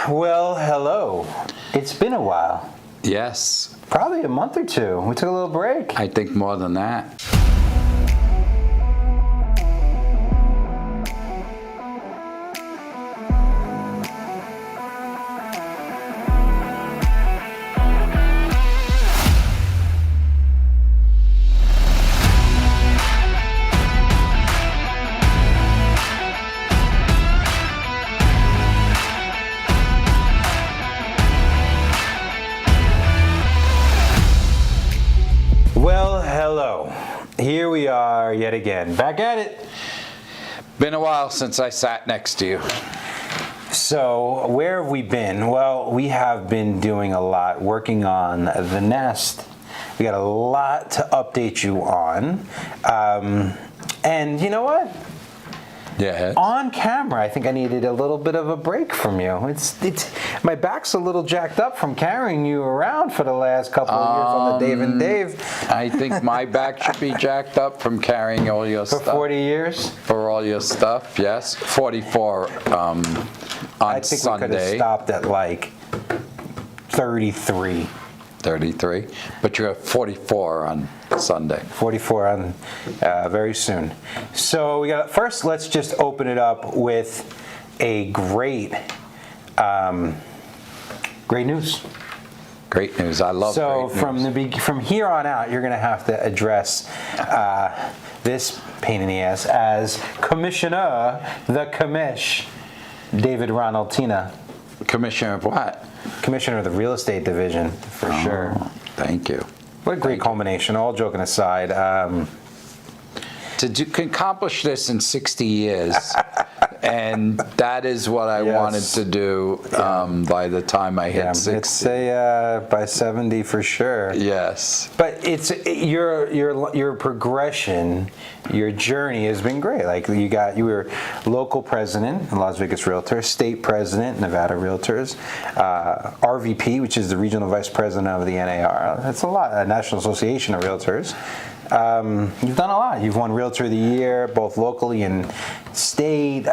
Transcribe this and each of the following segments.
Well, hello. It's been a while. Yes. Probably a month or two. We took a little break. I think more than that. Well, hello. Here we are yet again. Back at it. Been a while since I sat next to you. So, where have we been? Well, we have been doing a lot, working on the nest. We got a lot to update you on. And you know what? Yeah. On camera, I think I needed a little bit of a break from you. It's my back's a little jacked up from carrying you around for the last couple of years on the Dave and Dave. I think my back should be jacked up from carrying all your For stuff. 40 years? For all your stuff, yes. 44 on I think Sunday. we could have stopped at like 33. 33. But you're at 44 on Sunday. 44 on very soon. So we got first. Let's just open it up with a great news. Great news. I love So great news. from here on out, you're going to have to address this pain in the ass as Commissioner the Commish, David Ronald Tina. Commissioner of what? Commissioner of the Real Estate Division, for sure. Thank you. What a great culmination, all joking aside. To accomplish this in 60 years, and that is what I Yes. wanted to do by the time I hit 60. It's by 70 for sure. Yes. But it's your progression, your journey has been great. Like you were local president in Las Vegas Realtors, state president Nevada Realtors, RVP, which is the regional vice president of the NAR. That's a lot. National Association of Realtors. You've done a lot. You've won Realtor of the Year, both locally and state.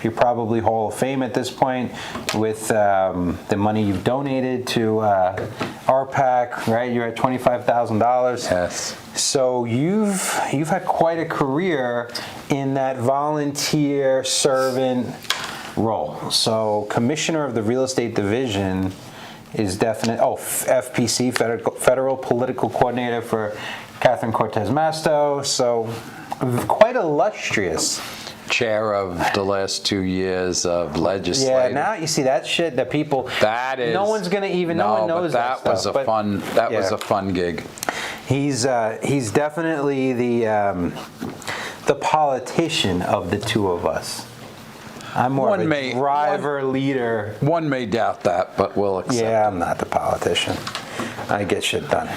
You're probably Hall of Fame at this point with the money you've donated to RPAC, right? You're at $25,000. Yes. So you've had quite a career in that volunteer servant role. So Commissioner of the Real Estate Division is definite. Oh, FPC, Federal Political Coordinator for Catherine Cortez Masto. So quite illustrious. Chair of the last 2 years of legislature. Yeah, now you see that shit that people. That is. No one's gonna even. No one knows that. That was stuff, a fun. That was a fun gig. He's definitely the politician of the two of us. I'm more of a driver, leader. One may doubt that, but we'll accept. Yeah, I'm not the politician. I get shit done.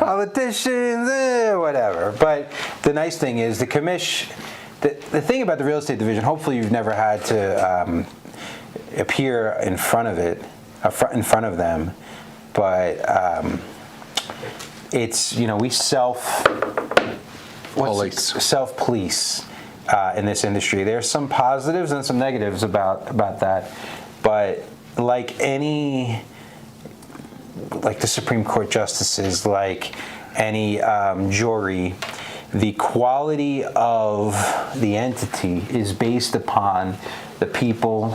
Politicians, whatever. But the nice thing is the commish. The thing about the real estate division. Hopefully, you've never had to appear in front of it, in front of them. But it's we self-police in this industry. There's some positives and some negatives about that, but like the Supreme Court justices, like any jury, the quality of the entity is based upon the people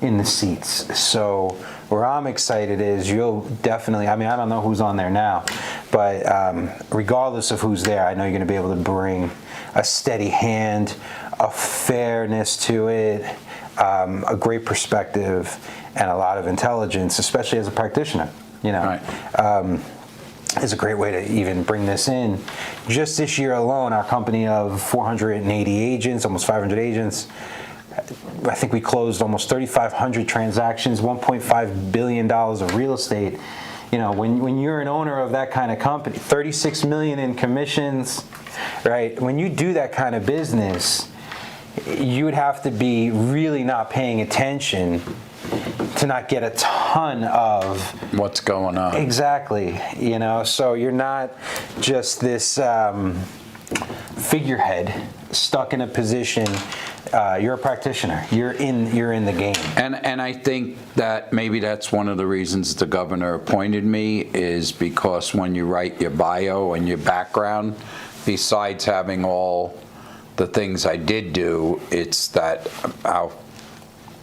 in the seats. So where I'm excited is you'll definitely, I don't know who's on there now, but regardless of who's there, I know you're going to be able to bring a steady hand, a fairness to it, a great perspective, and a lot of intelligence, especially as a practitioner. Right. Is a great way to even bring this in. Just this year alone, our company of 480 agents, almost 500 agents, I think we closed almost 3,500 transactions, $1.5 billion of real estate. When you're an owner of that kind of company, 36 million in commissions, right? When you do that kind of business, you would have to be really not paying attention to not get a ton of what's going on. Exactly. So you're not just this figurehead stuck in a position. You're a practitioner. You're in the game. And I think that maybe that's one of the reasons the governor appointed me, is because when you write your bio and your background, besides having all the things I did do, it's that our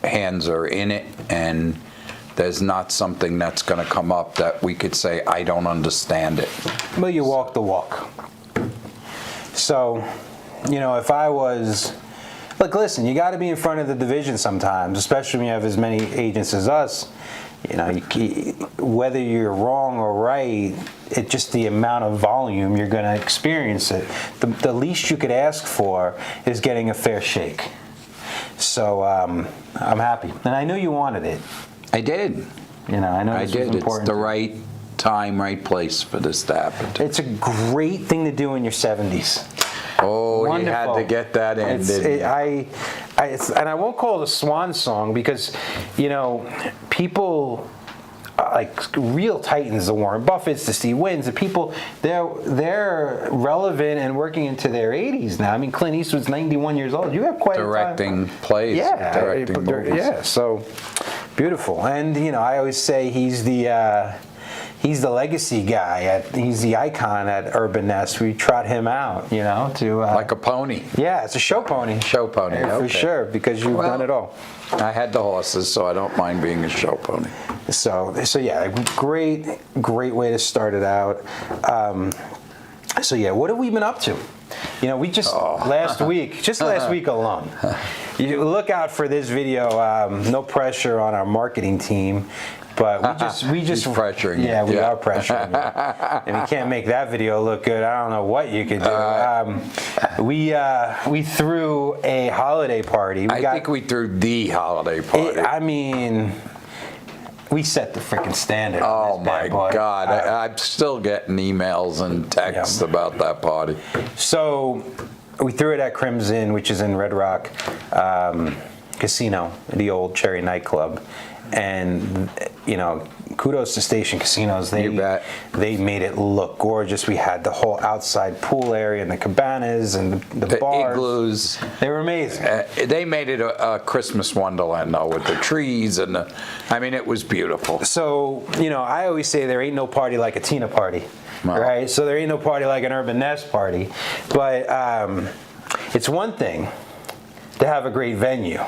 hands are in it, and there's not something that's going to come up that we could say, I don't understand it. Well, you walk the walk. So, if I was... Look, listen, you got to be in front of the division sometimes, especially when you have as many agents as us. Whether you're wrong or right, it's just the amount of volume you're going to experience it. The least you could ask for is getting a fair shake. So I'm happy. And I knew you wanted it. I did. I know this was important. It's the right time, right place for this to happen. It's a great thing to do in your 70s. Oh, Wonderful. You had to get that in, didn't you? And I won't call it a swan song because, people like real titans, the Warren Buffetts, the Steve Wynn's, the people, they're relevant and working into their 80s now. I mean, Clint Eastwood's 91 years old. You have quite directing a time. plays, Yeah, directing movies. Yeah, so beautiful. And I always say he's the legacy guy. He's the icon at Urban Nest. We trot him out, to... like a pony. Yeah, it's a show pony. Show pony, For okay. sure, because you've done it all. I had the horses, so I don't mind being a show pony. So yeah, great way to start it out. So yeah, what have we been up to? We just last week alone. You look out for this video. No pressure on our marketing team. But we just He's pressuring you. Yeah, we are pressuring you. And we can't make that video look good. I don't know what you could do. We threw a holiday party. I think we threw the holiday party. We set the freaking standard. Oh on this my bad boy. God! I'm still getting emails and texts about that party. So we threw it at Crimson, which is in Red Rock Casino, the old Cherry nightclub. And kudos to Station Casinos. You bet. They made it look gorgeous. We had the whole outside pool area and the cabanas and the bars. Igloos. They were amazing. They made it a Christmas wonderland, though, with the trees and it was beautiful. So I always say there ain't no party like a Tina party, right? So there ain't no party like an Urban Nest party, but it's one thing to have a great venue.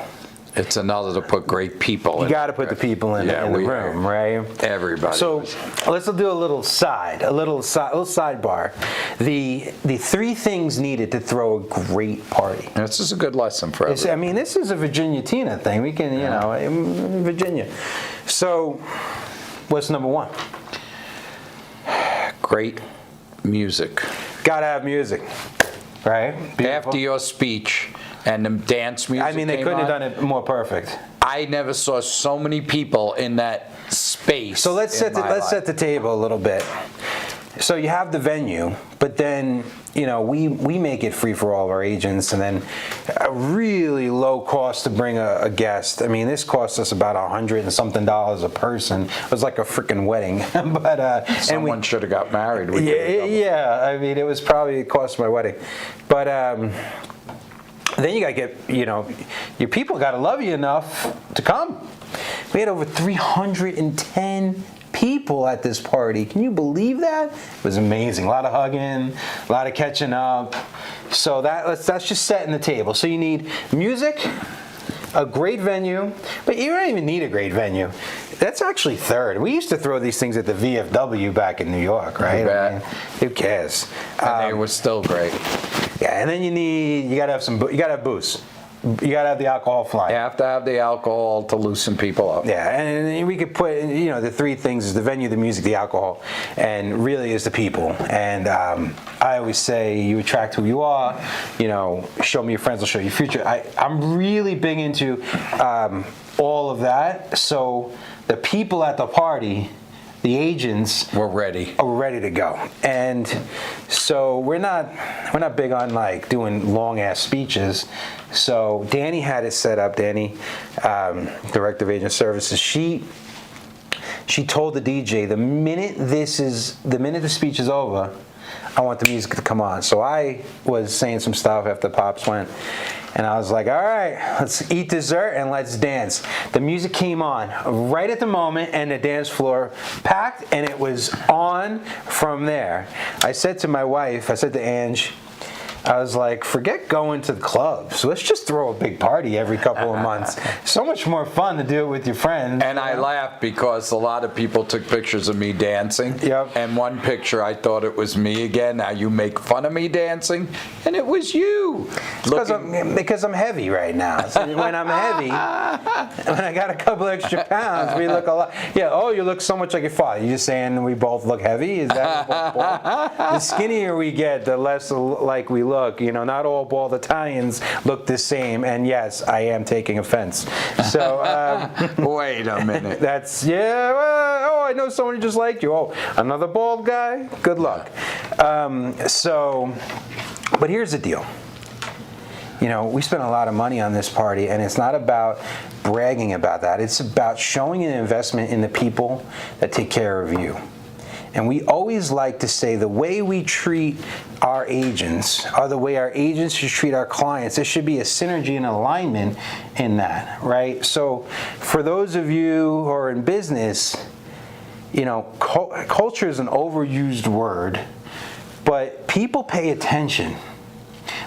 It's another to put great people in. You got to put the people in the room, right? Everybody. So let's do a little sidebar. The three things needed to throw a great party. This is a good lesson for everyone. This is a Virginia Tina thing. We can, in Virginia. So what's number one? Great music. Got to have music, right? Beautiful. After your speech and the dance music they couldn't have done it more perfect. I never saw so many people in that space. So let's set the table a little bit. So you have the venue, but then we make it free for all of our agents, and then a really low cost to bring a guest. This cost us about $100 and something a person. It was like a freaking wedding. But someone should have got married. It was probably the cost of my wedding, but. Then you got to get, your people got to love you enough to come. We had over 310 people at this party. Can you believe that? It was amazing. A lot of hugging, a lot of catching up. So that's just setting the table. So you need music, a great venue, but you don't even need a great venue. That's actually third. We used to throw these things at the VFW back in New York, right? Who cares? And they were still great. Yeah, and then you gotta have booze. You gotta have the alcohol flying. You have to have the alcohol to loosen people up. Yeah, and we could put, the three things is the venue, the music, the alcohol, and really is the people. And I always say you attract who you are. Show me your friends, I'll show you your future. I'm really big into all of that. So the people at the party, the agents are ready to go. And so we're not big on like doing long ass speeches. So Danny had it set up. Danny, Director of Agent Services, she told the DJ the minute the speech is over, I want the music to come on. So I was saying some stuff after Pops went, and I was like, all right, let's eat dessert and let's dance. The music came on right at the moment, and the dance floor packed, and it was on from there. I said to my wife, I said to Ange, I was like, forget going to the clubs. Let's just throw a big party every couple of months. So much more fun to do it with your friends. And I laughed because a lot of people took pictures of me dancing. Yep. And one picture, I thought it was me again. Now you make fun of me dancing, and it was you. Because I'm heavy right now. So when I'm heavy, when I got a couple extra pounds, we look a lot. Yeah, oh, you look so much like your father. You just saying we both look heavy? Is that the skinnier we get, the less like we look. Not all bald Italians look the same. And yes, I am taking offense. So wait a minute. That's oh, I know someone just like you. Oh, another bald guy. Good luck. But here's the deal. We spent a lot of money on this party, and it's not about bragging about that. It's about showing an investment in the people that take care of you. And we always like to say the way we treat our agents or the way our agents should treat our clients, there should be a synergy and alignment in that, right? So for those of you who are in business, culture is an overused word, but people pay attention.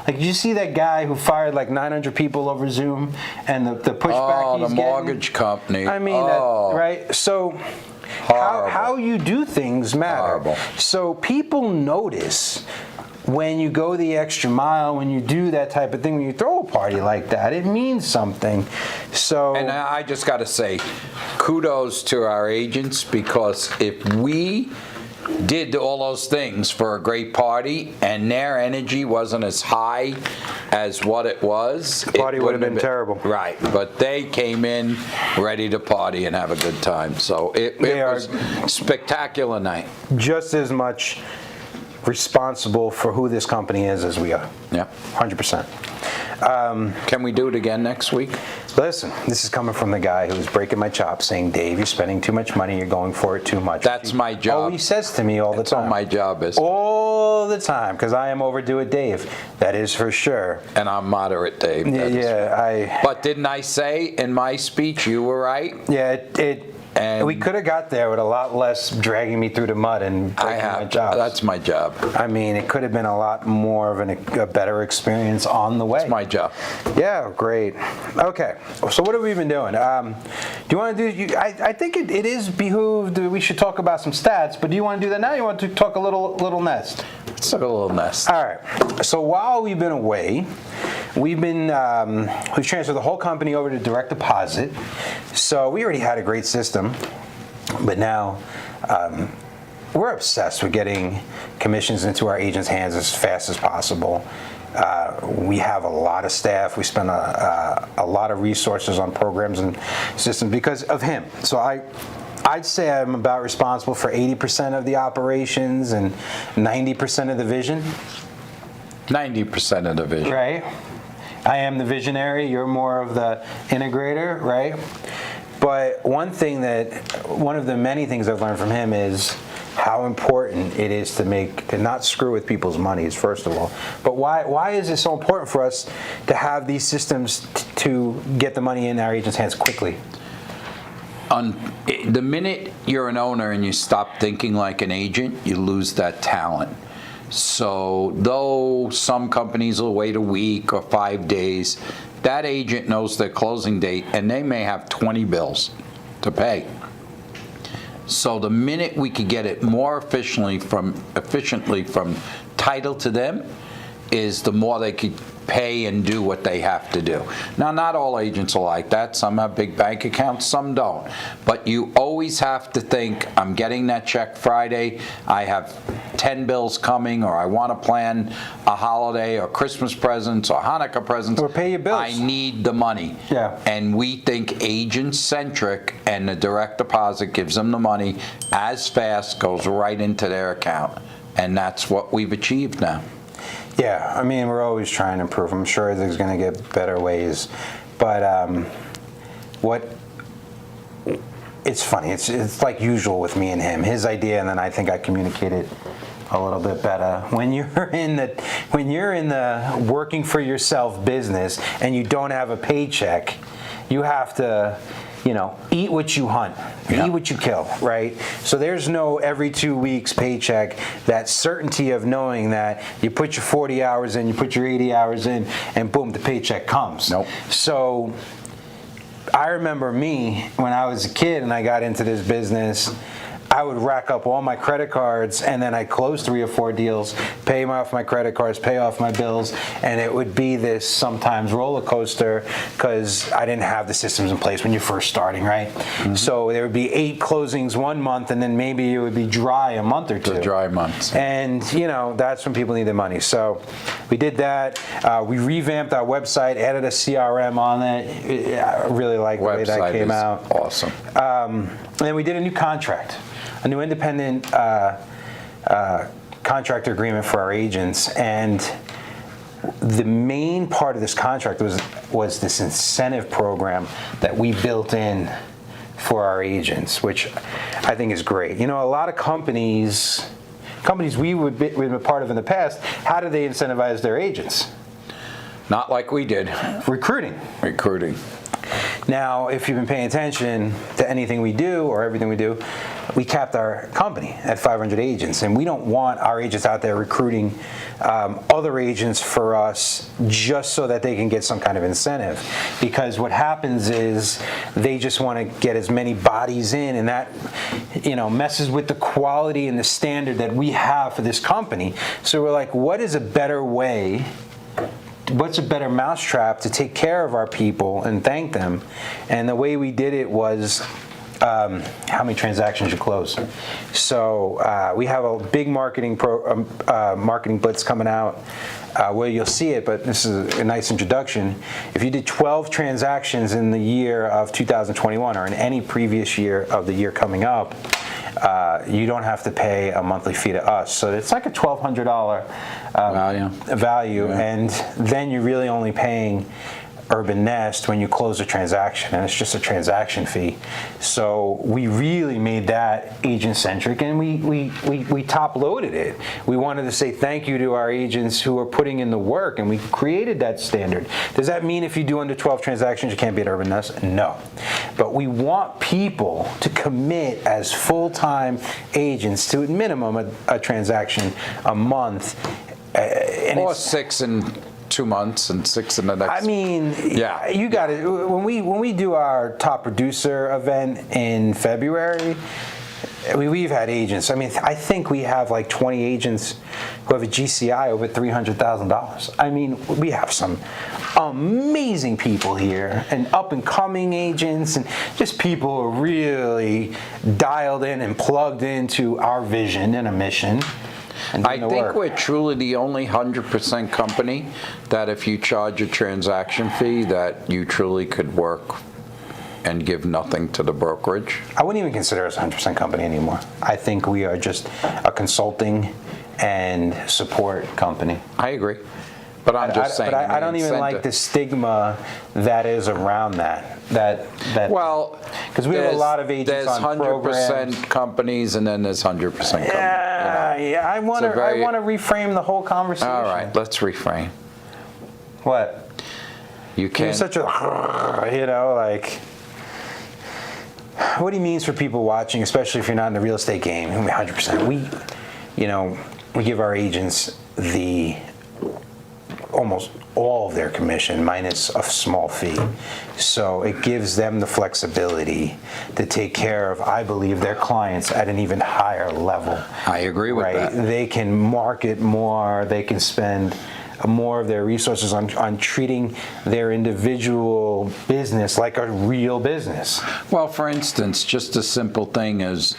Like, did you see that guy who fired like 900 people over Zoom and the pushback he's the getting? mortgage company. I mean, right? So how you do things matter. Horrible. So people notice when you go the extra mile, when you do that type of thing, when you throw a party like that, it means something. So, and I just got to say, kudos to our agents, because if we did all those things for a great party and their energy wasn't as high as what it was, the party would have been terrible. Right, but they came in ready to party and have a good time. So it was a spectacular night. Just as much responsible for who this company is as we are. Yeah. 100%. Can we do it again next week? Listen, this is coming from the guy who's breaking my chops, saying, Dave, you're spending too much money, you're going for it too much. That's my job. Oh, he says to me all the time. That's all my job is. All the time, because I am overdue at Dave. That is for sure. And I'm moderate, Dave. But didn't I say in my speech you were right? Yeah, and we could have got there with a lot less dragging me through the mud and breaking my chops. That's my job. I mean, it could have been a lot more of a better experience on the way. It's my job. Yeah, great. Okay, so what have we been doing? Do you want to do? I think it is behooved. We should talk about some stats. But do you want to do that now? Or you want to talk a little nest? Let's talk a little nest. All right. So while we've been away, we've transferred the whole company over to direct deposit. So we already had a great system, but now we're obsessed with getting commissions into our agents' hands as fast as possible. We have a lot of staff. We spend a lot of resources on programs and systems because of him. So I'd say I'm about responsible for 80% of the operations and 90% of the vision. 90% of the vision. Right. I am the visionary. You're more of the integrator, right? But one of the many things I've learned from him is how important it is to not screw with people's monies, first of all. But why is it so important for us to have these systems to get the money in our agents' hands quickly? The minute you're an owner and you stop thinking like an agent, you lose that talent. So though some companies will wait a week or 5 days, that agent knows their closing date and they may have 20 bills to pay. So the minute we could get it more efficiently from title to them, is the more they could pay and do what they have to do. Now, not all agents are like that. Some have big bank accounts, some don't. But you always have to think, I'm getting that check Friday, I have 10 bills coming, or I want to plan a holiday or Christmas presents or Hanukkah presents. Or pay your bills. I need the money. Yeah. And we think agent-centric, and the direct deposit gives them the money as fast, goes right into their account. And that's what we've achieved now. Yeah, I mean, we're always trying to improve. I'm sure there's going to get better ways. But it's funny. It's like usual with me and him. His idea, and then I think I communicated a little bit better. When you're in the working for yourself business and you don't have a paycheck, you have to, eat what you hunt, eat what you kill, right? So there's no every 2 weeks paycheck, that certainty of knowing that you put your 40 hours in, you put your 80 hours in, and boom, the paycheck comes. Nope. So I remember me when I was a kid and I got into this business, I would rack up all my credit cards and then I'd close 3 or 4 deals, pay off my credit cards, pay off my bills, and it would be this sometimes roller coaster because I didn't have the systems in place when you're first starting, right? Mm-hmm. So there would be 8 closings one month and then maybe it would be dry a month or 2. The dry months. And, that's when people need the money. So we did that. We revamped our website, added a CRM on it. I really like the way that came out. Awesome. And then we did a new contract. A new independent contractor agreement for our agents, and the main part of this contract was this incentive program that we built in for our agents, which I think is great. A lot of companies we've been a part of in the past, how do they incentivize their agents? Not like we did. Recruiting. Now, if you've been paying attention to anything we do or everything we do, we capped our company at 500 agents, and we don't want our agents out there recruiting other agents for us just so that they can get some kind of incentive. Because what happens is they just want to get as many bodies in, and that messes with the quality and the standard that we have for this company. So we're like, what is a better way? What's a better mousetrap to take care of our people and thank them? And the way we did it was how many transactions you close. So we have a big marketing blitz coming out where you'll see it, but this is a nice introduction. If you did 12 transactions in the year of 2021 or in any previous year of the year coming up, you don't have to pay a monthly fee to us. So it's like a $1,200 value, and then you're really only paying Urban Nest when you close a transaction, and it's just a transaction fee. So we really made that agent-centric, and we top-loaded it. We wanted to say thank you to our agents who are putting in the work, and we created that standard. Does that mean if you do under 12 transactions, you can't be at Urban Nest? No. But we want people to commit as full-time agents to at minimum a transaction a month. Or 6 in 2 months and 6 in the next. I mean, yeah, you got it. When we do our top producer event in February, we've had agents. I mean, I think we have like 20 agents who have a GCI over $300,000. I mean, we have some amazing people here, and up and coming agents, and just people who are really dialed in and plugged into our vision and a mission. I think we're truly the only 100% company that if you charge a transaction fee that you truly could work and give nothing to the brokerage. I wouldn't even consider us a 100% company anymore. I think we are just a consulting and support company. I agree. But I'm just saying. But I don't even like the stigma that is around that. Well, because we have a lot of agents on programs. There's 100% companies, and then there's 100% companies. Yeah. I want to reframe the whole conversation. All right, let's reframe. What? You can't. You're such a, like. What he means for people watching, especially if you're not in the real estate game, 100%. We give our agents almost all of their commission minus a small fee. So it gives them the flexibility to take care of, I believe, their clients at an even higher level. I agree with that. They can market more, they can spend more of their resources on treating their individual business like a real business. Well, for instance, just a simple thing as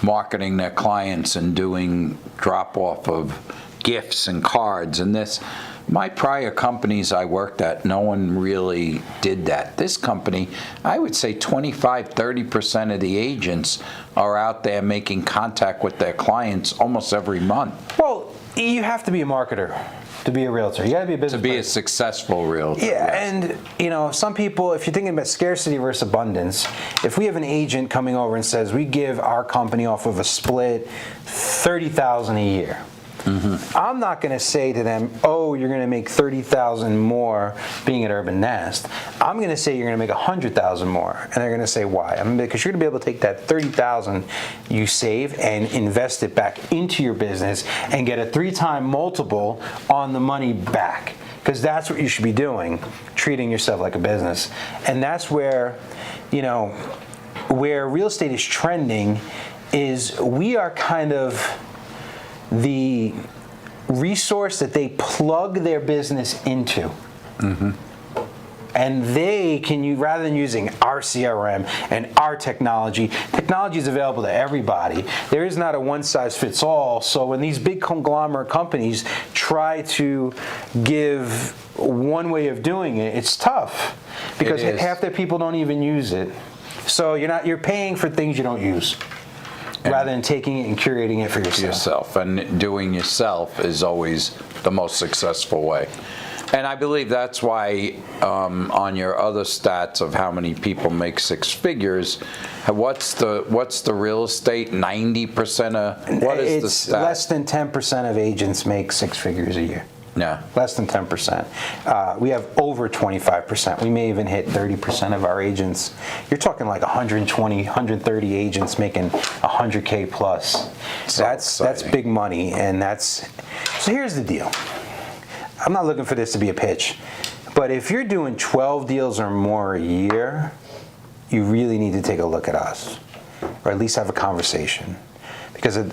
marketing their clients and doing drop-off of gifts and cards and this. My prior companies I worked at, no one really did that. This company, I would say 25-30% of the agents are out there making contact with their clients almost every month. Well, you have to be a marketer. To be a realtor. You got to be a business To be a person. successful realtor. Yeah, yes. and some people, if you're thinking about scarcity versus abundance, if we have an agent coming over and says we give our company off of a split $30,000 a year, I'm not going to say to them, "Oh, you're going to make $30,000 more being at Urban Nest." I'm going to say you're going to make $100,000 more, and they're going to say why? Because you're going to be able to take that $30,000 you save and invest it back into your business and get a 3-time multiple on the money back. Because that's what you should be doing, treating yourself like a business, and that's where, where real estate is trending. Is we are kind of the resource that they plug their business into. And they can use, rather than using our CRM and our technology is available to everybody. There is not a one-size-fits-all. So when these big conglomerate companies try to give one way of doing it, it's tough because half their people don't even use it. So you're paying for things you don't use, rather than taking it and curating it for yourself. And doing yourself is always the most successful way. And I believe that's why on your other stats of how many people make 6 figures, what's the real estate? 90% of what is the stat? Less than 10% of agents make 6 figures a year. Yeah. Less than 10%. We have over 25%. We may even hit 30% of our agents. You're talking like 120, 130 agents making 100K plus. That's big money, and so here's the deal. I'm not looking for this to be a pitch, but if you're doing 12 deals or more a year, you really need to take a look at us, or at least have a conversation, because at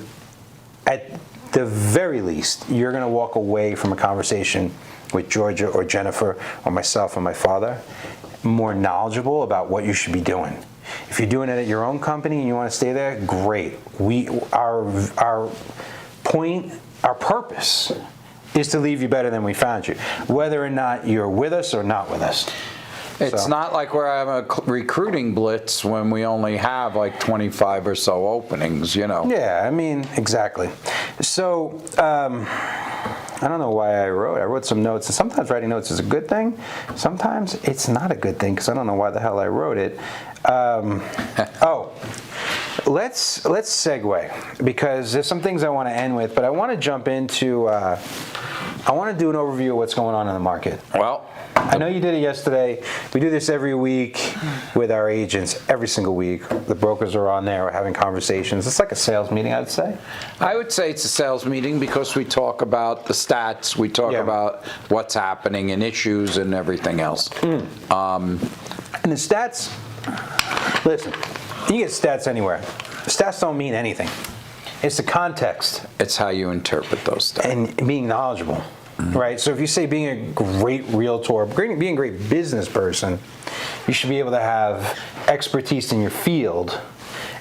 the very least, you're going to walk away from a conversation with Georgia or Jennifer or myself or my father more knowledgeable about what you should be doing. If you're doing it at your own company and you want to stay there, great. Our purpose is to leave you better than we found you, whether or not you're with us or not with us. It's not like we're having a recruiting blitz when we only have like 25 or so openings, Yeah, exactly. So, I don't know why I wrote some notes, and sometimes writing notes is a good thing. Sometimes it's not a good thing because I don't know why the hell I wrote it. Let's segue, because there's some things I want to end with, but I want to jump into, I want to do an overview of what's going on in the market. Well, I know you did it yesterday. We do this every week with our agents, every single week. The brokers are on there, we're having conversations. It's like a sales meeting, I'd say. I would say it's a sales meeting because we talk about the stats, we talk about what's happening and issues and everything else. And the stats, listen, you get stats anywhere. Stats don't mean anything. It's the context. It's how you interpret those stats. And being knowledgeable. Right? So if you say being a great realtor, being a great business person, you should be able to have expertise in your field.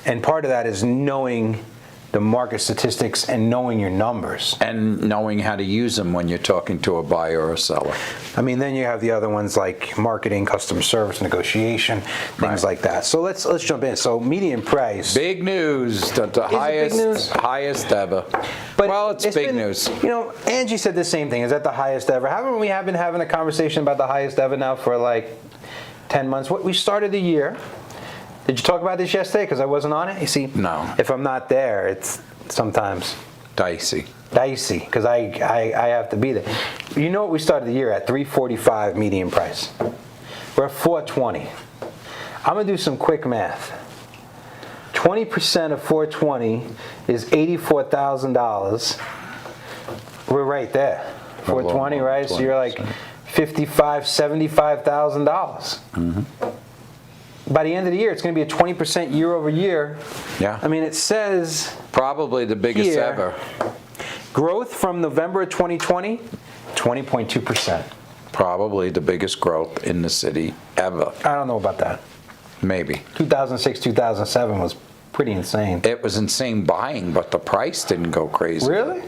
And part of that is knowing the market statistics and knowing your numbers. And knowing how to use them when you're talking to a buyer or a seller. Then you have the other ones like marketing, customer service, negotiation, things like that. So let's jump in. So median price. Big news, the highest ever. But well, it's big news. Angie said the same thing. Is that the highest ever? Haven't we been having a conversation about the highest ever now for like 10 months? We started the year. Did you talk about this yesterday? Because I wasn't on it. You see, no. If I'm not there, it's sometimes dicey. Because I have to be there. You know what we started the year at? 345 median price. We're at 420. I'm gonna do some quick math. 20% of 420 is $84,000. We're right there. 420, right? So you're like $75,000, $75,000. By the end of the year, it's going to be a 20% year over year. Yeah. It says probably the biggest here, ever. Growth from November of 2020, 20.2%. Probably the biggest growth in the city ever. I don't know about that. Maybe. 2006, 2007 was pretty insane. It was insane buying, but the price didn't go crazy. Really?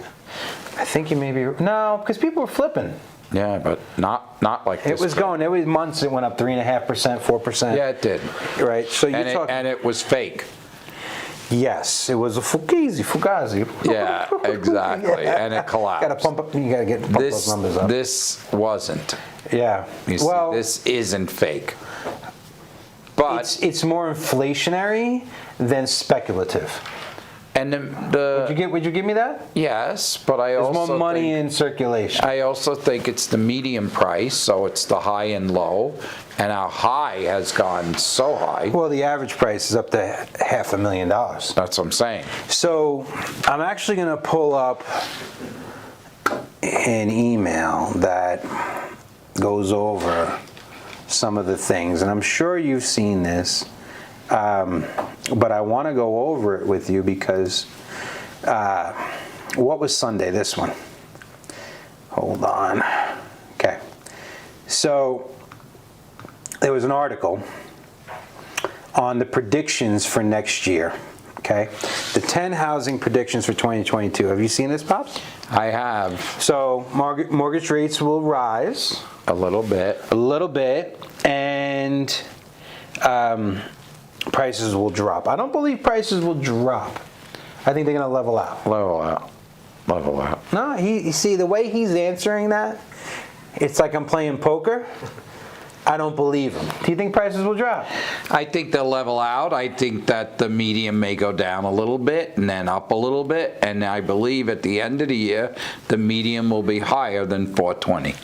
I think you maybe no, because people were flipping. Yeah, but not like this. It was going. There was months it went up 3.5%, 4%. Yeah, it did. Right. So and it was fake. Yes, it was a fugazi. Yeah, exactly, and it collapsed. Gotta pump up. You gotta pump those numbers up. This wasn't. Yeah. You see, this isn't fake. But it's more inflationary than speculative. and Would you give me that? yes, but I There's also more money think, in circulation. I also think it's the medium price, so it's the high and low, and our high has gone so high. Well, the average price is up to $500,000. That's what I'm saying. So I'm actually going to pull up an email that goes over some of the things, and I'm sure you've seen this, but I want to go over it with you because what was Sunday? This one. Hold on. Okay. So there was an article on the predictions for next year. Okay, the 10 housing predictions for 2022. Have you seen this, Pops? I have So mortgage rates will rise a little bit. and prices will drop. I don't believe prices will drop. I think they're going to level out. Level out. No, you see the way he's answering that, it's like I'm playing poker. I don't believe him. Do you think prices will drop? I think they'll level out. I think that the median may go down a little bit and then up a little bit. And I believe at the end of the year, the median will be higher than 420.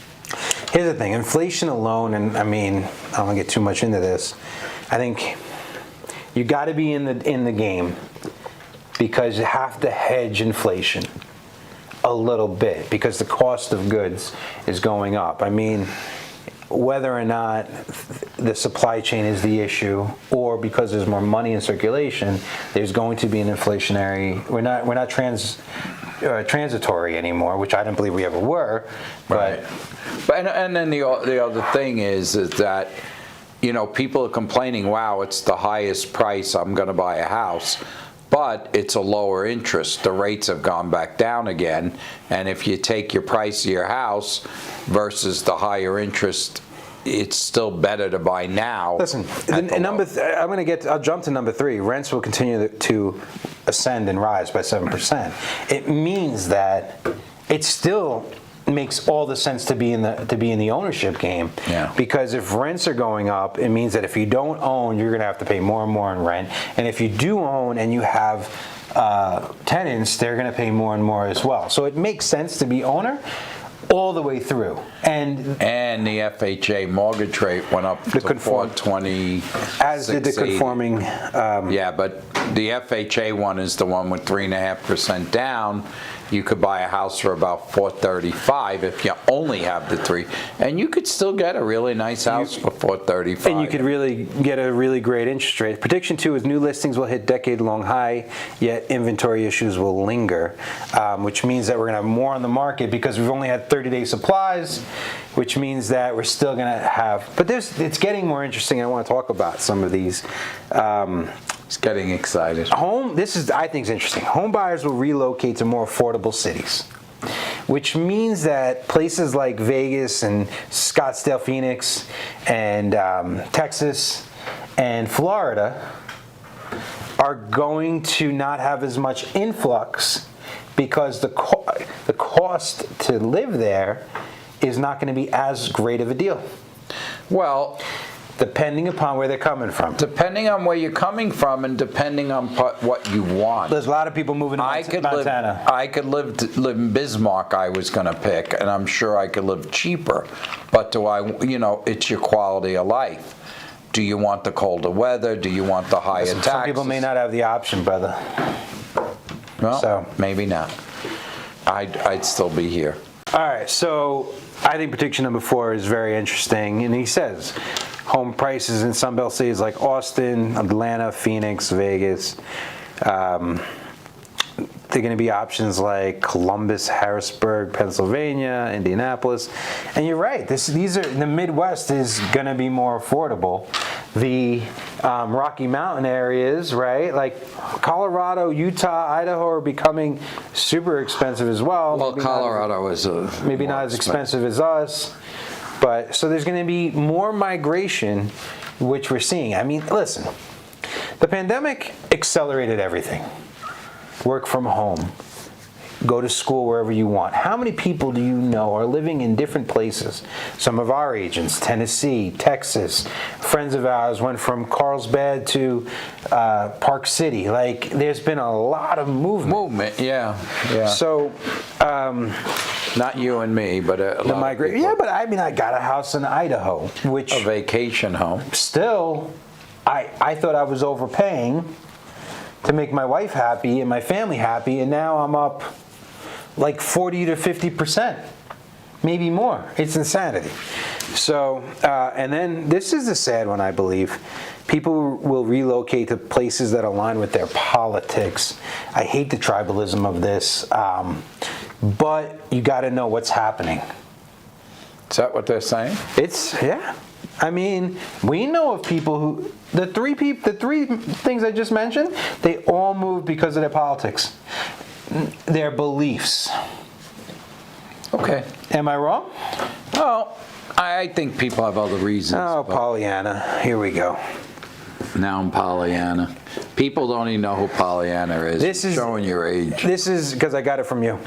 Here's the thing, inflation alone, and I mean, I don't want to get too much into this. I think you got to be in the game because you have to hedge inflation a little bit because the cost of goods is going up. I mean, whether or not the supply chain is the issue or because there's more money in circulation, there's going to be an inflationary, we're not transitory anymore, which I don't believe we ever were. But and then the other thing is that, you know, people are complaining, wow, it's the highest price, I'm going to buy a house. But it's a lower interest. The rates have gone back down again. And if you take your price of your house versus the higher interest, it's still better to buy now. Listen, I'll jump to number 3. Rents will continue to ascend and rise by 7%. It means that it still makes all the sense to be in the ownership game. Yeah. Because if rents are going up, it means that if you don't own, you're going to have to pay more and more in rent. And if you do own and you have tenants, they're going to pay more and more as well. So it makes sense to be owner all the way through. And the FHA mortgage rate went up to 420. As did the conforming. Yeah, but the FHA one is the one with 3.5% down. You could buy a house for about $435 if you only have the 3, and you could still get a really nice house for $435. And you could really get a really great interest rate. Prediction 2 is new listings will hit decade-long high, yet inventory issues will linger, which means that we're going to have more on the market because we've only had 30-day supplies, which means that we're still going to have. But it's getting more interesting. I want to talk about some of these. It's getting excited. I think is interesting. Home buyers will relocate to more affordable cities, which means that places like Vegas and Scottsdale, Phoenix, and Texas and Florida are going to not have as much influx because the cost to live there is not going to be as great of a deal. Well, depending upon where they're coming from. Depending on where you're coming from and depending on what you want. There's a lot of people moving to Montana. I could live in Bismarck, I was going to pick, and I'm sure I could live cheaper. But it's your quality of life. Do you want the colder weather? Do you want the higher taxes? Some people may not have the option, brother. Well, maybe not. I'd still be here. All right, so I think prediction number 4 is very interesting, and he says home prices in Sunbelt cities like Austin, Atlanta, Phoenix, Vegas. They're going to be options like Columbus, Harrisburg, Pennsylvania, Indianapolis. And you're right, the Midwest is going to be more affordable. The Rocky Mountain areas, right, like Colorado, Utah, Idaho are becoming super expensive as well. Well, Colorado is maybe not as expensive as us. But so there's going to be more migration, which we're seeing. I mean, listen, the pandemic, it accelerated everything. Work from home. Go to school wherever you want. How many people do you know are living in different places? Some of our agents, Tennessee, Texas, friends of ours went from Carlsbad to Park City. Like, there's been a lot of movement. Yeah. So, Not you and me, but a lot of people. Yeah, but I mean, I got a house in Idaho, which A vacation home. still, I thought I was overpaying to make my wife happy and my family happy, and now I'm up like 40 to 50%, maybe more. It's insanity. So, and then this is the sad one, I believe. People will relocate to places that align with their politics. I hate the tribalism of this, but you got to know what's happening. Is that what they're saying? Yeah. I mean, we know of people who the three things I just mentioned, they all moved because of their politics, their beliefs. Okay. Am I wrong? Well, I think people have other reasons. Oh, but Pollyanna. Here we go. now I'm Pollyanna. People don't even know who Pollyanna is. This is showing your age. This is because I got it from you.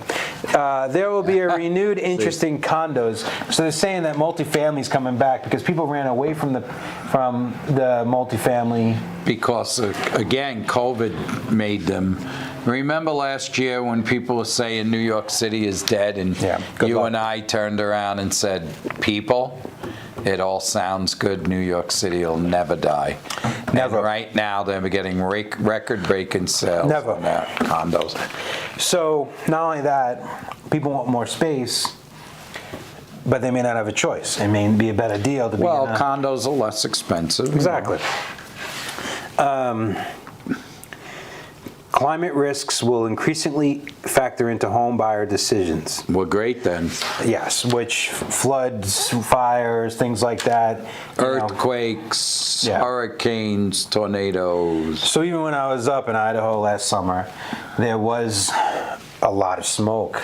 There will be a renewed interest in condos. So they're saying that multifamily's coming back because people ran away from the multifamily. Because, again, COVID made them. Remember last year when people were saying New York City is dead, and you and I turned around and said, people, it all sounds good. New York City will never die. Never. And right now, they're getting record-breaking sales Never. on their condos. So not only that, people want more space, but they may not have a choice. It may be a better deal to be Well, in a, condos are less expensive. Exactly. Climate risks will increasingly factor into home buyer decisions. Well, great then. Yes, which floods, fires, things like that. you know. Earthquakes, Yeah. hurricanes, tornadoes. So even when I was up in Idaho last summer, there was a lot of smoke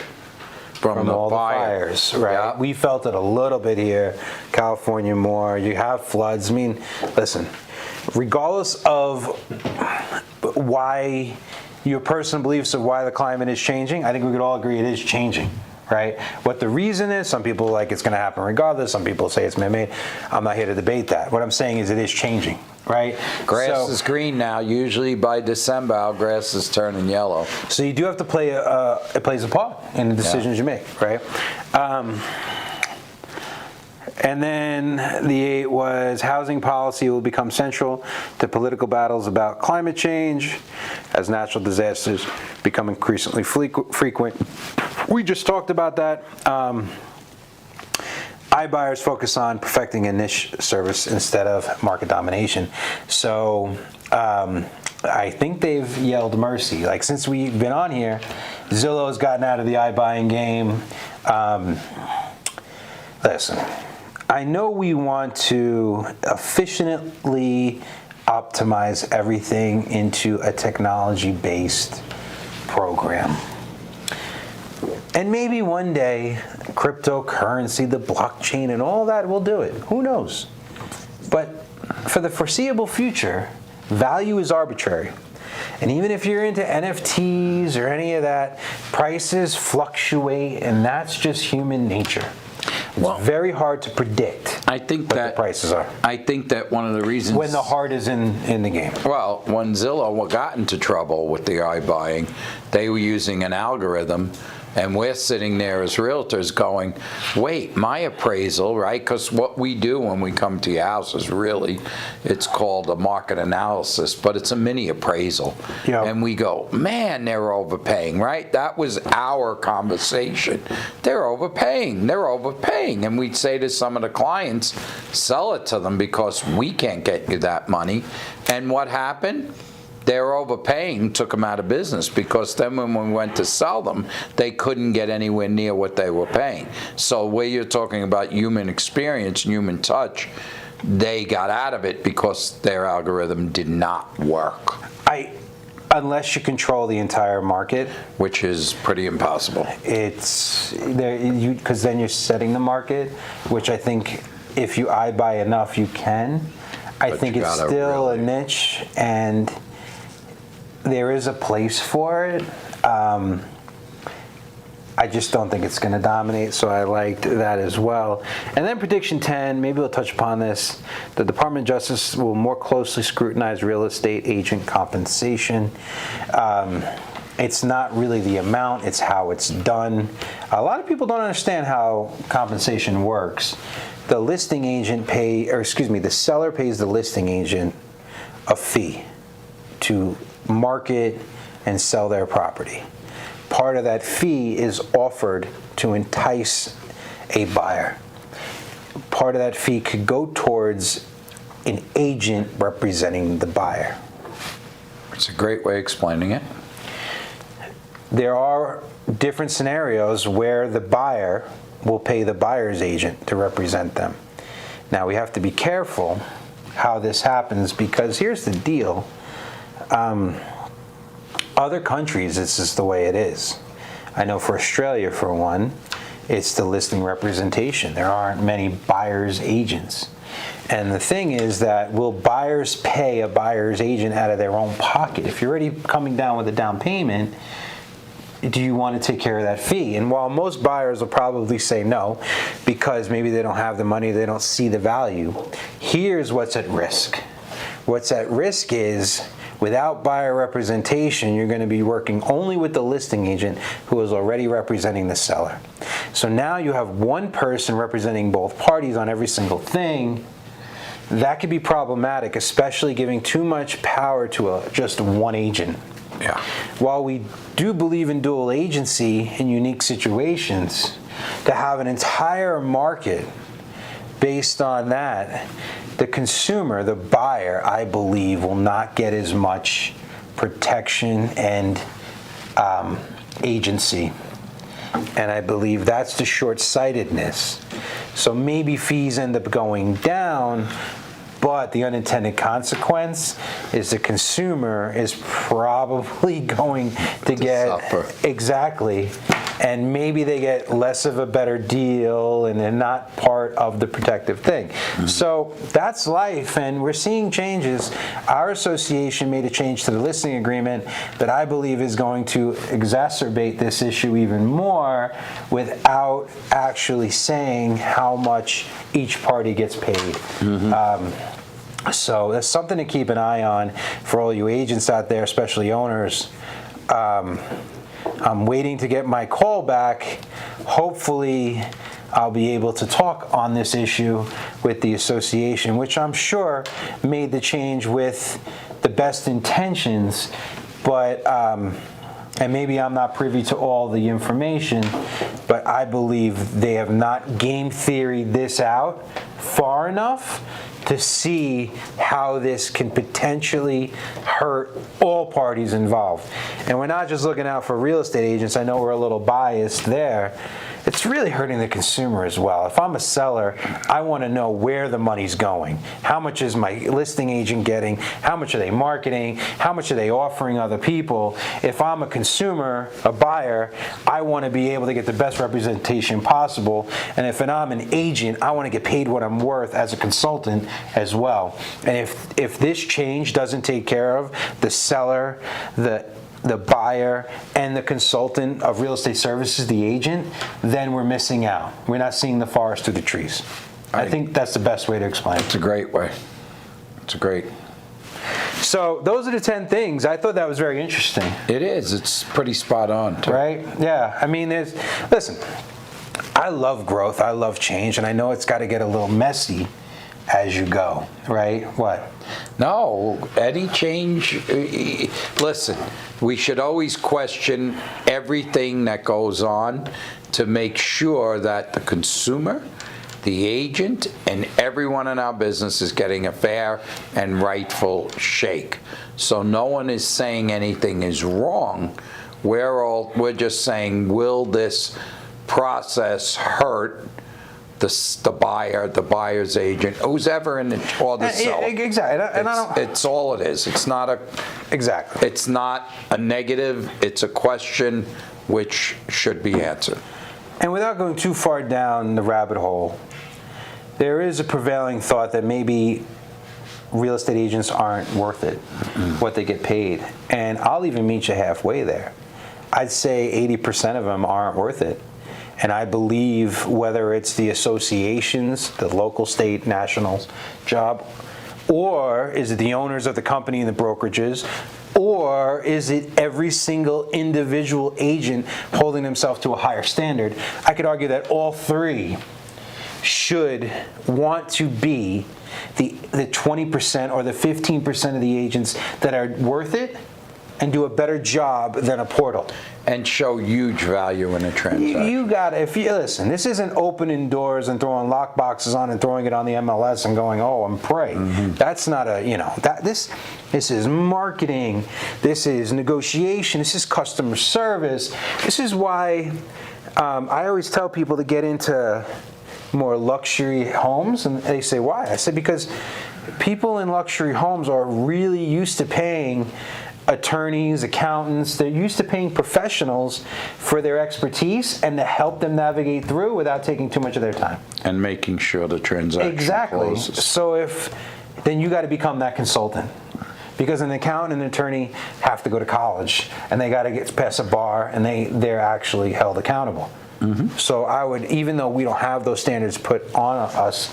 from the all fire. the fires, right? Yeah. We felt it a little bit here, California more. You have floods. I mean, listen, regardless of why your personal beliefs of why the climate is changing, I think we could all agree it is changing, right? What the reason is, some people like it's going to happen regardless. Some people say it's man-made. I'm not here to debate that. What I'm saying is it is changing, right? Grass is green now. Usually by December, our grass is turning yellow. So you do have to play it plays a part in the decisions you make, right? And then the 8 was housing policy will become central to political battles about climate change as natural disasters become increasingly frequent. We just talked about that. iBuyers focus on perfecting a niche service instead of market domination. So I think they've yelled mercy. Like since we've been on here, Zillow's gotten out of the iBuying game. Listen. I know we want to efficiently optimize everything into a technology-based program. And maybe one day, cryptocurrency, the blockchain, and all that will do it. Who knows? But for the foreseeable future, value is arbitrary. And even if you're into NFTs or any of that, prices fluctuate, and that's just human nature. It's very hard to predict what the prices are. I think that one of the reasons... When the heart is in the game. Well, when Zillow got into trouble with the iBuying, they were using an algorithm, and we're sitting there as realtors going, wait, my appraisal, right? Because what we do when we come to your house is really, it's called a market analysis, but it's a mini appraisal. Yeah. And we go, man, they're overpaying, right? That was our conversation. They're overpaying. And we'd say to some of the clients, sell it to them because we can't get you that money. And what happened? They were overpaying, took them out of business, because then when we went to sell them, they couldn't get anywhere near what they were paying. So where you're talking about human experience, human touch, they got out of it because their algorithm did not work. Unless you control the entire market. Which is pretty impossible. It's there, because then you're setting the market, which I think if you iBuy enough, you can. I think it's still a niche, and there is a place for it. I just don't think it's going to dominate, so I liked that as well. And then prediction 10, maybe we'll touch upon this. The Department of Justice will more closely scrutinize real estate agent compensation. It's not really the amount, it's how it's done. A lot of people don't understand how compensation works. The listing agent the seller pays the listing agent a fee to market and sell their property. Part of that fee is offered to entice a buyer. Part of that fee could go towards an agent representing the buyer. It's a great way of explaining it. There are different scenarios where the buyer will pay the buyer's agent to represent them. Now, we have to be careful how this happens, because here's the deal. Other countries, this is the way it is. I know for Australia, for one, it's the listing representation. There aren't many buyer's agents. And the thing is that, will buyers pay a buyer's agent out of their own pocket? If you're already coming down with a down payment, do you want to take care of that fee? And while most buyers will probably say no, because maybe they don't have the money, they don't see the value, here's what's at risk. What's at risk is, without buyer representation, you're going to be working only with the listing agent who is already representing the seller. So now you have one person representing both parties on every single thing. That could be problematic, especially giving too much power to just one agent. Yeah. While we do believe in dual agency in unique situations, to have an entire market based on that, the consumer, the buyer, I believe, will not get as much protection and agency. And I believe that's the short-sightedness. So maybe fees end up going down, but the unintended consequence is the consumer is probably going to get suffer. Exactly, and maybe they get less of a better deal, and they're not part of the protective thing. Mm-hmm. So that's life, and we're seeing changes. Our association made a change to the listing agreement that I believe is going to exacerbate this issue even more, without actually saying how much each party gets paid. Mm-hmm. So that's something to keep an eye on for all you agents out there, especially owners. I'm waiting to get my call back. Hopefully, I'll be able to talk on this issue with the association, which I'm sure made the change with the best intentions, but and maybe I'm not privy to all the information, but I believe they have not game theoried this out far enough to see how this can potentially hurt all parties involved. And we're not just looking out for real estate agents. I know we're a little biased there. It's really hurting the consumer as well. If I'm a seller, I want to know where the money's going. How much is my listing agent getting? How much are they marketing? How much are they offering other people? If I'm a consumer, a buyer, I want to be able to get the best representation possible. And if I'm an agent, I want to get paid what I'm worth as a consultant as well. And if this change doesn't take care of the seller, the buyer, and the consultant of real estate services, the agent, then we're missing out. We're not seeing the forest through the trees. I think that's the best way to explain it. It's a great way. It's a great. So those are the 10 things. I thought that was very interesting. It is. It's pretty spot on, too. Right? Yeah. I mean, listen, I love growth. I love change. And I know it's got to get a little messy as you go, right? What? No, any change, listen, we should always question everything that goes on to make sure that the consumer, the agent, and everyone in our business is getting a fair and rightful shake. So no one is saying anything is wrong. We're just saying, will this process hurt the buyer, the buyer's agent, who's ever in it, or the seller? Exactly. And I don't. It's all it is. It's not a. Exactly. It's not a negative. It's a question which should be answered. And without going too far down the rabbit hole, there is a prevailing thought that maybe real estate agents aren't worth it, what they get paid. And I'll even meet you halfway there. I'd say 80% of them aren't worth it. And I believe whether it's the associations, the local, state, national job, or is it the owners of the company and the brokerages, or is it every single individual agent holding themselves to a higher standard? I could argue that all three should want to be the 20% or the 15% of the agents that are worth it and do a better job than a portal. And show huge value in a transaction. You got if you listen, this isn't opening doors and throwing lock boxes on and throwing it on the MLS and going, oh, and pray. That's not this is marketing, this is negotiation, this is customer service. This is why I always tell people to get into more luxury homes, and they say, why? I said, because people in luxury homes are really used to paying attorneys, accountants, they're used to paying professionals for their expertise and to help them navigate through without taking too much of their time. And making sure the transaction closes. So then you got to become that consultant. Because an accountant and an attorney have to go to college and they got to get past a bar and they're actually held accountable. So I would, even though we don't have those standards put on us,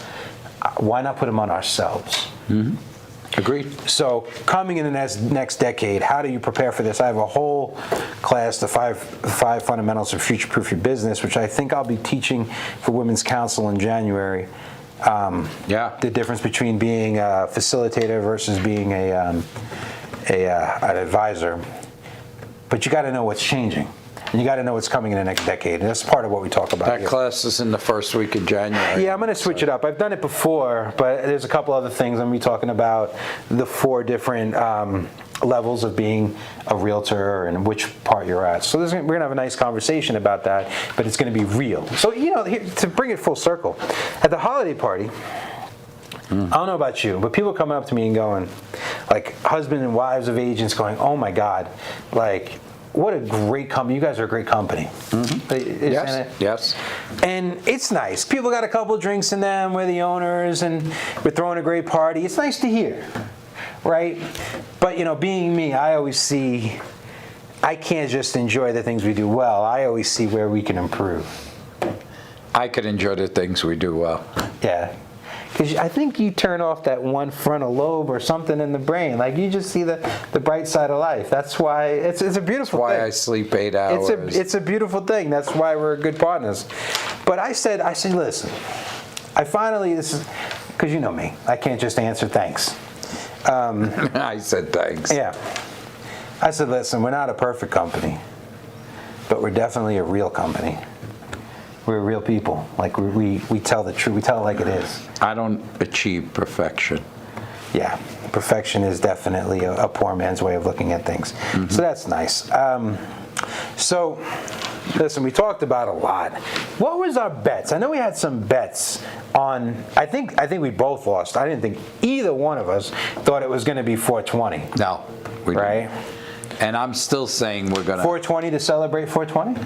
why not put them on ourselves? Agreed. So coming in the next decade, how do you prepare for this? I have a whole class, the five fundamentals of future-proof your business, which I think I'll be teaching for Women's Council in January. The difference between being a facilitator versus being an advisor. But you got to know what's changing. And you got to know what's coming in the next decade. And that's part of what we talk about That here. class is in the first week of January. Yeah, I'm going to switch it up. I've done it before, but there's a couple other things. I'm going to be talking about the 4 different levels of being a realtor and which part you're at. So we're going to have a nice conversation about that, but it's going to be real. So, to bring it full circle, at the holiday party, I don't know about you, but people coming up to me and going, like husband and wives of agents going, oh my God, like, what a great company. You guys are a great company. Yes. And it's nice. People got a couple drinks in them. We're the owners and we're throwing a great party. It's nice to hear, right? But, being me, I always see, I can't just enjoy the things we do well. I always see where we can improve. I could enjoy the things we do well. Yeah. Because I think you turn off that one frontal lobe or something in the brain. Like you just see the bright side of life. That's why it's a beautiful thing. That's why I sleep 8 hours. It's a beautiful thing. That's why we're good partners. But I said, listen, this is, because you know me, I can't just answer thanks. I said thanks. Yeah. I said, listen, we're not a perfect company, but we're definitely a real company. We're real people. Like we tell the truth. We tell it like it is. I don't achieve perfection. Yeah, perfection is definitely a poor man's way of looking at things. So that's nice. So, listen, we talked about a lot. What was our bets? I know we had some bets on. I think we both lost. I didn't think either one of us thought it was going to be 420. No, we didn't. Right. And I'm still saying we're going to 420 to celebrate 420.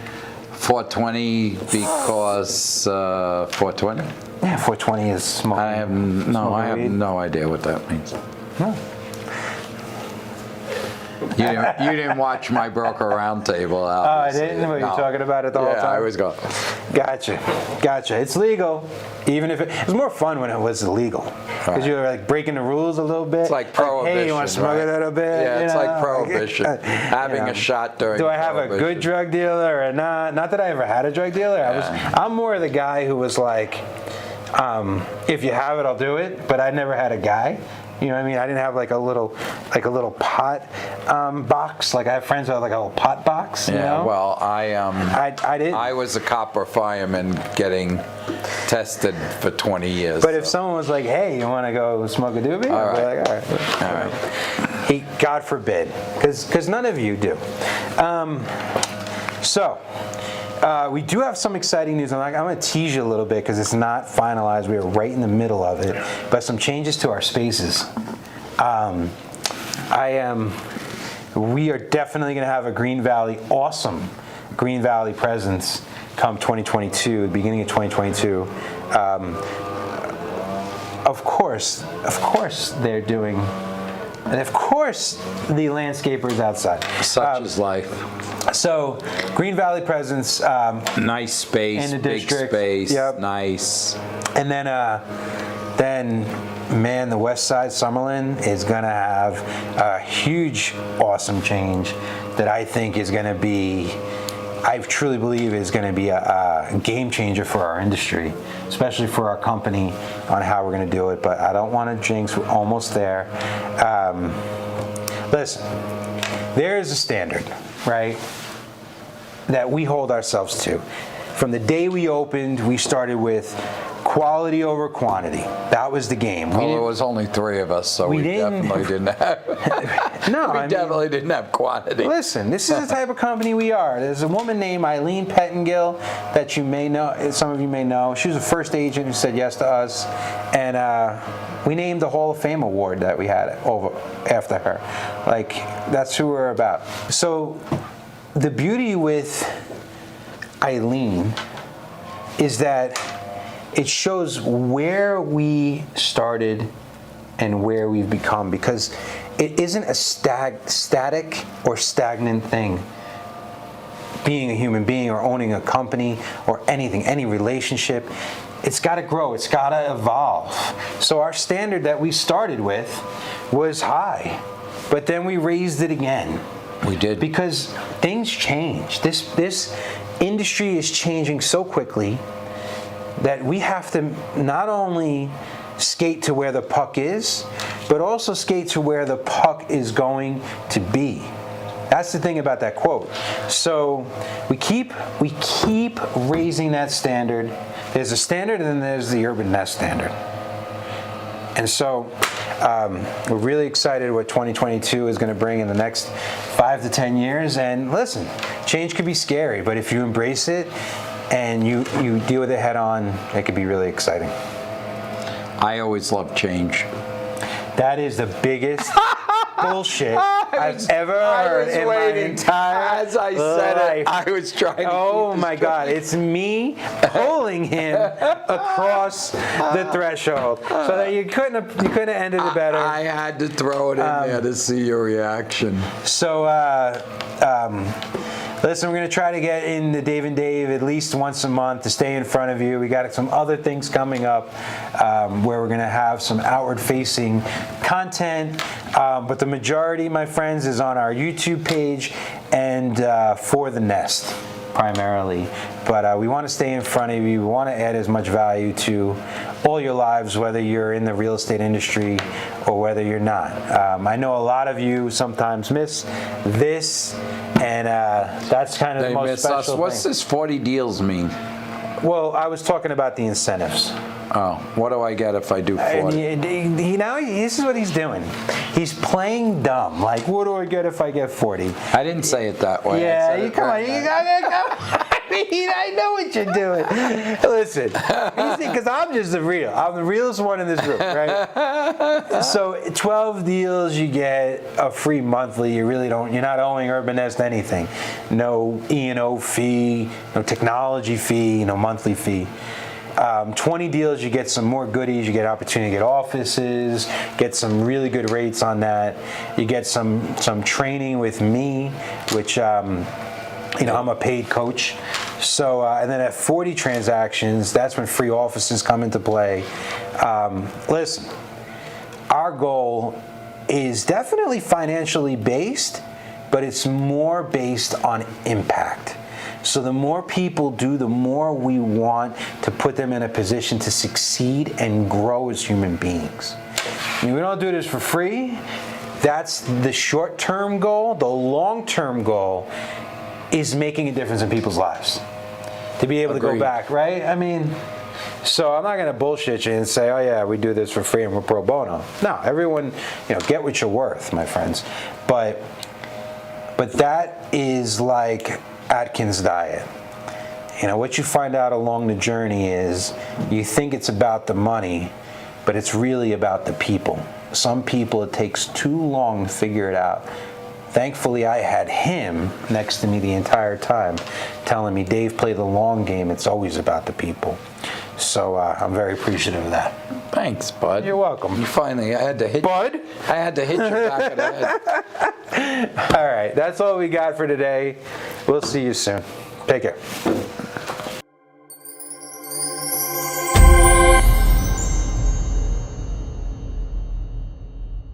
420 because 420? Yeah, 420 is small. I have no idea what that means. No. You didn't watch my broker roundtable out. Oh, I didn't? Were you talking about it the whole time? Yeah, I was going. Gotcha. It's legal. Even if it was more fun when it was illegal. Because you were like breaking the rules a little bit. It's like prohibition. Hey, you want to smoke a little bit? Yeah, it's like prohibition. Having a shot during Do I have a good drug dealer or not? Not that I ever had a drug dealer. I'm more the guy who was like, if you have it, I'll do it. But I never had a guy. You know what I mean? I didn't have like a little pot box. Like I have friends who have like a little pot box. You know? Well, I didn't. I was a cop or fireman getting tested for 20 years. But if someone was like, "Hey, you want to go smoke a doobie?" I'd be like, "All right." God forbid, because none of you do. We do have some exciting news. I'm going to tease you a little bit because it's not finalized. We are right in the middle of it. But some changes to our spaces. We are definitely going to have a awesome Green Valley presence come 2022, the beginning of 2022. of course, they're doing, and of course, the landscapers outside. Such is life. So, Green Valley presence, Nice space, in the big district. space, Yep. nice. and then, man, the West Side Summerlin is gonna have a huge, awesome change that I think is gonna be, I truly believe is gonna be a game changer for our industry, especially for our company on how we're gonna do it. But I don't want to jinx. We're almost there. Listen, there is a standard, right, that we hold ourselves to. From the day we opened, we started with quality over quantity. That was the game. Well, there was only 3 of us, so we definitely didn't have. No, we definitely didn't have quantity. Listen, this is the type of company we are. There's a woman named Eileen Pettingill that you may know, some of you may know. She was the first agent who said yes to us, and we named the Hall of Fame award that we had after her. Like, that's who we're about. So, the beauty with Eileen is that it shows where we started and where we've become, because it isn't a static or stagnant thing. Being a human being or owning a company or anything, any relationship, it's got to grow, it's got to evolve. So our standard that we started with was high, but then we raised it again. We did. Because things change. This industry is changing so quickly that we have to not only skate to where the puck is, but also skate to where the puck is going to be. That's the thing about that quote. So we keep raising that standard. There's a standard, and then there's the Urban Nest standard. And so we're really excited what 2022 is going to bring in the next 5 to 10 years. And listen, change could be scary, but if you embrace it and you deal with it head on, it could be really exciting. I always love change. That is the biggest bullshit I've ever heard in my entire As I said it, life. I was trying to Oh keep my this God, it's me pulling him across the threshold, so that you couldn't have ended it better. I had to throw it in there to see your reaction. So, listen, we're going to try to get in the Dave and Dave at least once a month to stay in front of you. We got some other things coming up where we're going to have some outward-facing content. But the majority, my friends, is on our YouTube page and for the Nest, primarily. But we want to stay in front of you. We want to add as much value to all your lives, whether you're in the real estate industry or whether you're not. I know a lot of you sometimes miss this, and that's kind of the most special thing. What's this 40 deals mean? Well, I was talking about the incentives. Oh, what do I get if I do 40? This is what he's doing. He's playing dumb. Like, what do I get if I get 40? I didn't say it that way. Yeah, come on. I know what you're doing. Listen, because I'm just I'm the realest one in this room, right? So 12 deals, you get a free monthly. You're not owing Urban Nest anything. No E&O fee, no technology fee, no monthly fee. 20 deals, you get some more goodies. You get opportunity to get offices, get some really good rates on that. You get some training with me, which I'm a paid coach. So, and then at 40 transactions, that's when free offices come into play. Listen, our goal is definitely financially based, but it's more based on impact. So the more people do, the more we want to put them in a position to succeed and grow as human beings. I mean, we don't do this for free. That's the short-term goal. The long-term goal is making a difference in people's lives. To be able to go back, right? I mean, so I'm not going to bullshit you and say, oh yeah, we do this for free and we're pro bono. No, everyone, get what you're worth, my friends. But that is like Atkins diet. What you find out along the journey is you think it's about the money, but it's really about the people. Some people, it takes too long to figure it out. Thankfully, I had him next to me the entire time, telling me, Dave, play the long game. It's always about the people. So I'm very appreciative of that. Thanks, bud. You're welcome. You finally, I had to hit Bud? I had to hit you back of the head. All right, that's all we got for today. We'll see you soon. Take care.